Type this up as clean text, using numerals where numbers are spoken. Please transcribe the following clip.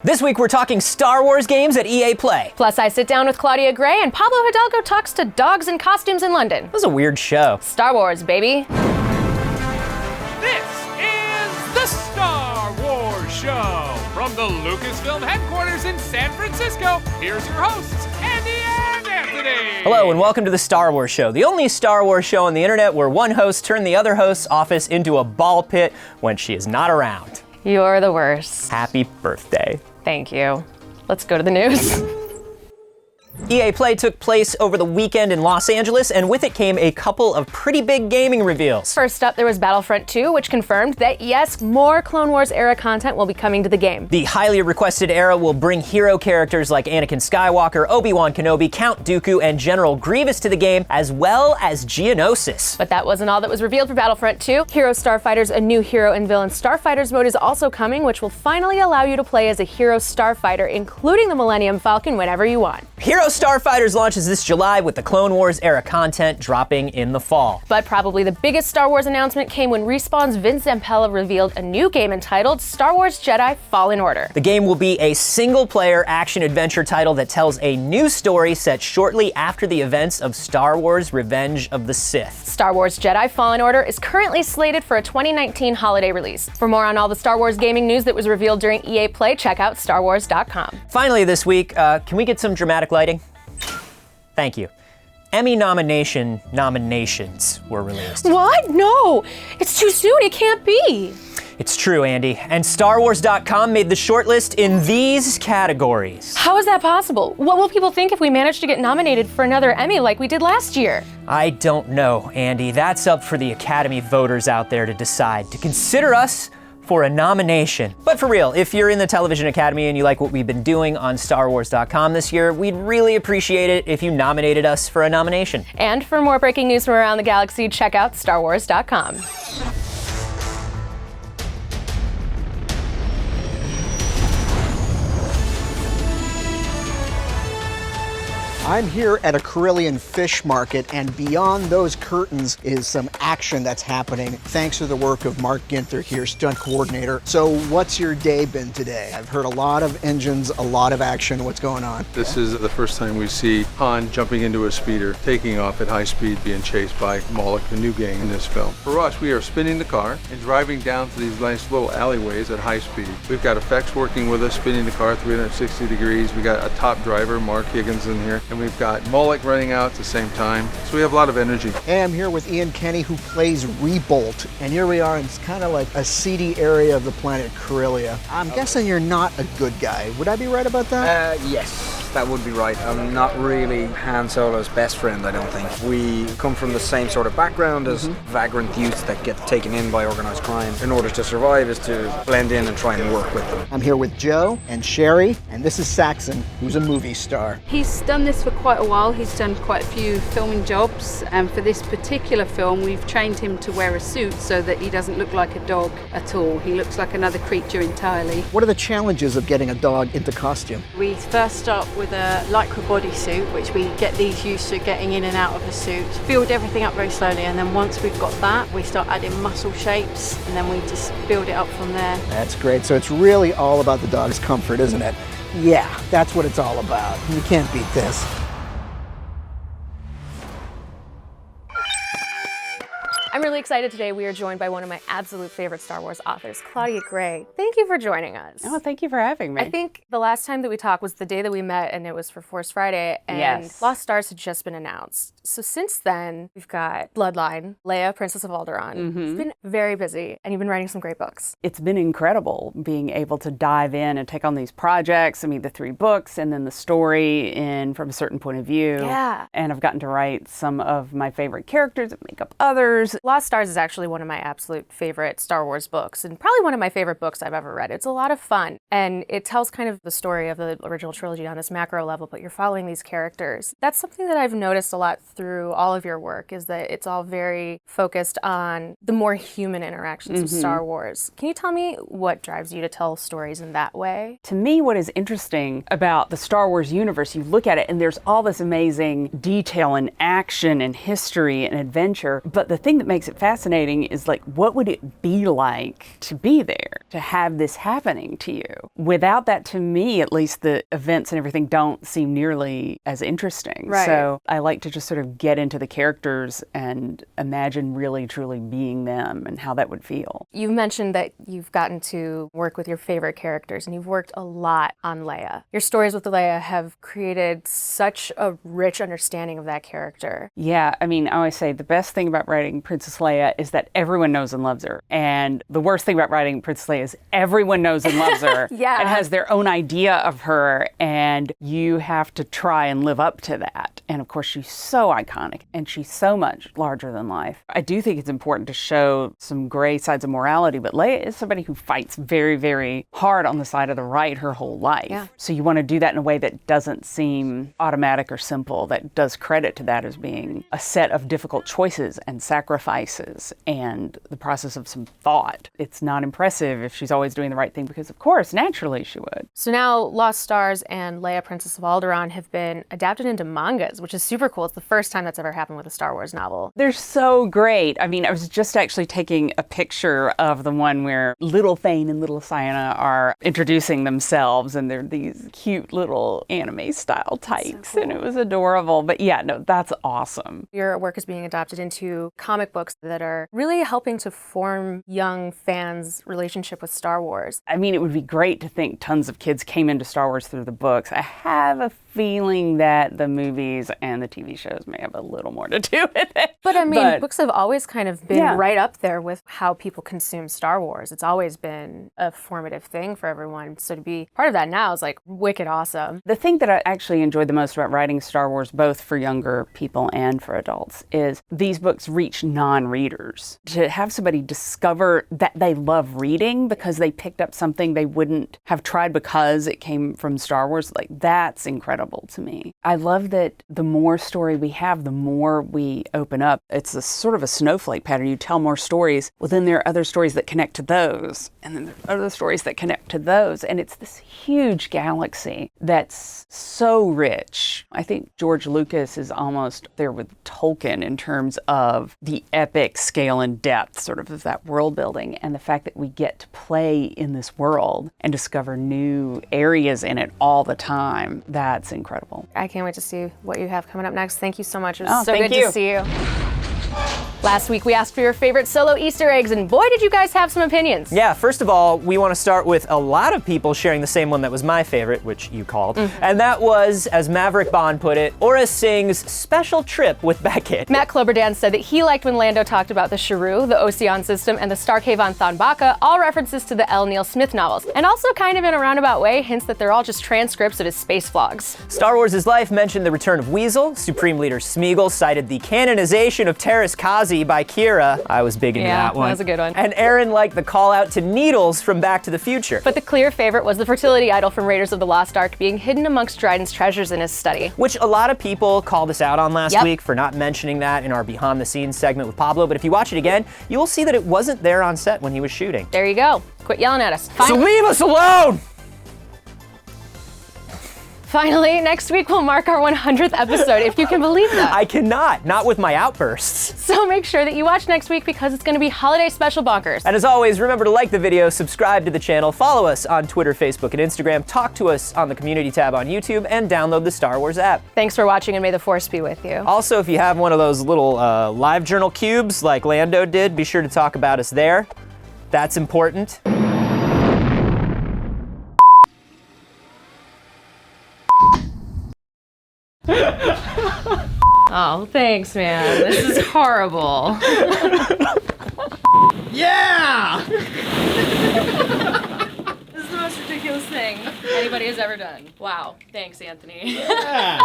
This week we're talking Star Wars games at EA Play. Plus I sit down with Claudia Gray and Pablo Hidalgo talks to dogs in costumes in London. It was a weird show. Star Wars, baby. This is the Star Wars Show. From the Lucasfilm headquarters in San Francisco, here's your hosts, Andy and Anthony. Hello and welcome to the Star Wars Show, the only Star Wars show on the internet where one host turned the other host's office into a ball pit when she is not around. You're the worst. Happy birthday. Thank you. Let's go to the news. EA Play took place over the weekend in Los Angeles, and with it came a couple of pretty big gaming reveals. First up, there was Battlefront 2, which confirmed that yes, more Clone Wars era content will be coming to the game. The highly requested era will bring hero characters like Anakin Skywalker, Obi-Wan Kenobi, Count Dooku, and General Grievous to the game, as well as Geonosis. But that wasn't all that was revealed for Battlefront 2. Hero Starfighters, a new hero and villain Starfighters mode is also coming, which will finally allow you to play as a hero starfighter, including the Millennium Falcon, whenever you want. Hero Starfighters launches this July with the Clone Wars era content dropping in the fall. But probably the biggest Star Wars announcement came when Respawn's Vince Zampella revealed a new game entitled Star Wars Jedi Fallen Order. The game will be a single-player action-adventure title that tells a new story set shortly after the events of Star Wars Revenge of the Sith. Star Wars Jedi Fallen Order is currently slated for a 2019 holiday release. For more on all the Star Wars gaming news that was revealed during EA Play, check out StarWars.com. Finally this week, can we get some dramatic lighting? Thank you. Emmy nominations were released. What? No! It's too soon, it can't be! It's true, Andy. And StarWars.com made the shortlist in these categories. How is that possible? What will people think if we manage to get nominated for another Emmy like we did last year? I don't know, Andy. That's up for the Academy voters out there to decide, to consider us for a nomination. But for real, if you're in the Television Academy and you like what we've been doing on StarWars.com this year, we'd really appreciate it if you nominated us for a nomination. And for more breaking news from around the galaxy, check out StarWars.com. I'm here at a Corellian fish market, and beyond those curtains is some action that's happening thanks to the work of Mark Ginther here, stunt coordinator. So what's your day been today? I've heard a lot of engines, a lot of action. What's going on? This is the first time we see Han jumping into a speeder, taking off at high speed, being chased by Moloch, the new gang in this film. For us, we are spinning the car and driving down to these nice little alleyways at high speed. We've got effects working with us, spinning the car 360 degrees. We got a top driver, Mark Higgins, in here, and we've got Moloch running out at the same time. So we have a lot of energy. Hey, I'm here with Ian Kenny, who plays Rebolt, and here we are. It's kind of like a seedy area of the planet Corellia. I'm guessing you're not a good guy. Would I be right about that? Yes, that would be right. I'm not really Han Solo's best friend, I don't think. We come from the same sort of background as vagrant youths that get taken in by organized crime. In order to survive is to blend in and try and work with them. I'm here with Joe and Sherry, and this is Saxon, who's a movie star. He's done this for quite a while. He's done quite a few filming jobs, and for this particular film we've trained him to wear a suit so that he doesn't look like a dog at all. He looks like another creature entirely. What are the challenges of getting a dog into costume? We first start with a lycra bodysuit, which we get these used to getting in and out of the suit, build everything up very slowly, and then once we've got that, we start adding muscle shapes, and then we just build it up from there. That's great. So it's really all about the dog's comfort, isn't it? Yeah, that's what it's all about. You can't beat this. I'm really excited today. We are joined by one of my absolute favorite Star Wars authors, Claudia Gray. Thank you for joining us. Oh, thank you for having me. I think the last time that we talked was the day that we met, and it was for Force Friday, and Yes. Lost Stars had just been announced. So since then, we've got Bloodline, Leia, Princess of Alderaan. You've been very busy, and you've been writing some great books. It's been incredible being able to dive in and take on these projects. I mean, the 3 books and then the story in from a certain point of view. Yeah. And I've gotten to write some of my favorite characters and make up others. Lost Stars is actually one of my absolute favorite Star Wars books, and probably one of my favorite books I've ever read. It's a lot of fun, and it tells kind of the story of the original trilogy on this macro level, but you're following these characters. That's something that I've noticed a lot through all of your work, is that it's all very focused on the more human interactions of Star Wars. Can you tell me what drives you to tell stories in that way? To me, what is interesting about the Star Wars universe, you look at it and there's all this amazing detail and action and history and adventure, but the thing that makes it fascinating is like, what would it be like to be there, to have this happening to you? Without that, to me, at least, the events and everything don't seem nearly as interesting. Right. So I like to just sort of get into the characters and imagine really, truly being them and how that would feel. You mentioned that you've gotten to work with your favorite characters, and you've worked a lot on Leia. Your stories with Leia have created such a rich understanding of that character. Yeah, I mean, I always say the best thing about writing Princess Leia is that everyone knows and loves her. And the worst thing about writing Princess Leia is everyone knows and loves her Yeah. and has their own idea of her, and you have to try and live up to that. And of course, she's so iconic and she's so much larger than life. I do think it's important to show some gray sides of morality, but Leia is somebody who fights very, very hard on the side of the right her whole life. Yeah. So you want to do that in a way that doesn't seem automatic or simple, that does credit to that as being a set of difficult choices and sacrifices and the process of some thought. It's not impressive if she's always doing the right thing because, of course, naturally she would. So now Lost Stars and Leia, Princess of Alderaan have been adapted into mangas, which is super cool. It's the first time that's ever happened with a Star Wars novel. They're so great. I mean, I was just actually taking a picture of the one where little Thane and little Sienna are introducing themselves, and they're these cute little anime-style types, and it was adorable. But yeah, no, that's awesome. Your work is being adopted into comic books that are really helping to form young fans' relationship with Star Wars. I mean, it would be great to think tons of kids came into Star Wars through the books. I have a feeling that the movies and the TV shows may have a little more to do with it. But I mean, books have always kind of been Yeah. right up there with how people consume Star Wars. It's always been a formative thing for everyone. So to be part of that now is like wicked awesome. The thing that I actually enjoyed the most about writing Star Wars, both for younger people and for adults, is these books reach non-readers. To have somebody discover that they love reading because they picked up something they wouldn't have tried because it came from Star Wars, like that's incredible to me. I love that the more story we have, the more we open up. It's a sort of a snowflake pattern. You tell more stories, well then there are other stories that connect to those, and then there are other stories that connect to those, and it's this huge galaxy that's so rich. I think George Lucas is almost there with Tolkien in terms of the epic scale and depth sort of that world building, and the fact that we get to play in this world and discover new areas in it all the time. That's incredible. I can't wait to see what you have coming up next. Thank you so much. It was so thank good you. to see you. Last week we asked for your favorite solo Easter eggs, and boy did you guys have some opinions. Yeah, first of all, we want to start with a lot of people sharing the same one that was my favorite, which you called. And that was, as Maverick Bond put it, Aura Singh's special trip with Beckett. Matt Kloberdan said that he liked when Lando talked about the Sharu, the Ocean system, and the Star Cave on Thonbaka, all references to the L. Neil Smith novels, and also kind of in a roundabout way hints that they're all just transcripts of his space vlogs. Star Wars' Life mentioned the return of Weasel. Supreme Leader Smeagol cited the canonization of Terrace Kazi by Kira. I was big into that one. That was a good one. And Aaron liked the call out to Needles from Back to the Future. But the clear favorite was the fertility idol from Raiders of the Lost Ark being hidden amongst Dryden's treasures in his study. Which a lot of people called us out on last Yep. week for not mentioning that in our behind the scenes segment with Pablo. But if you watch it again, you'll see that it wasn't there on set when he was shooting. There you go. Quit yelling at us. So leave us alone! Finally, next week will mark our 100th episode, if you can believe that. I cannot, not with my outbursts. So make sure that you watch next week because it's going to be holiday special bonkers. And as always, remember to like the video, subscribe to the channel, follow us on Twitter, Facebook, and Instagram, talk to us on the community tab on YouTube, and download the Star Wars app. Thanks for watching, and may the Force be with you. Also, if you have one of those little live journal cubes like Lando did, be sure to talk about us there. That's important. Oh, thanks, man. This is horrible. Yeah! This is the most ridiculous thing anybody has ever done. Wow. Thanks, Anthony. Yeah.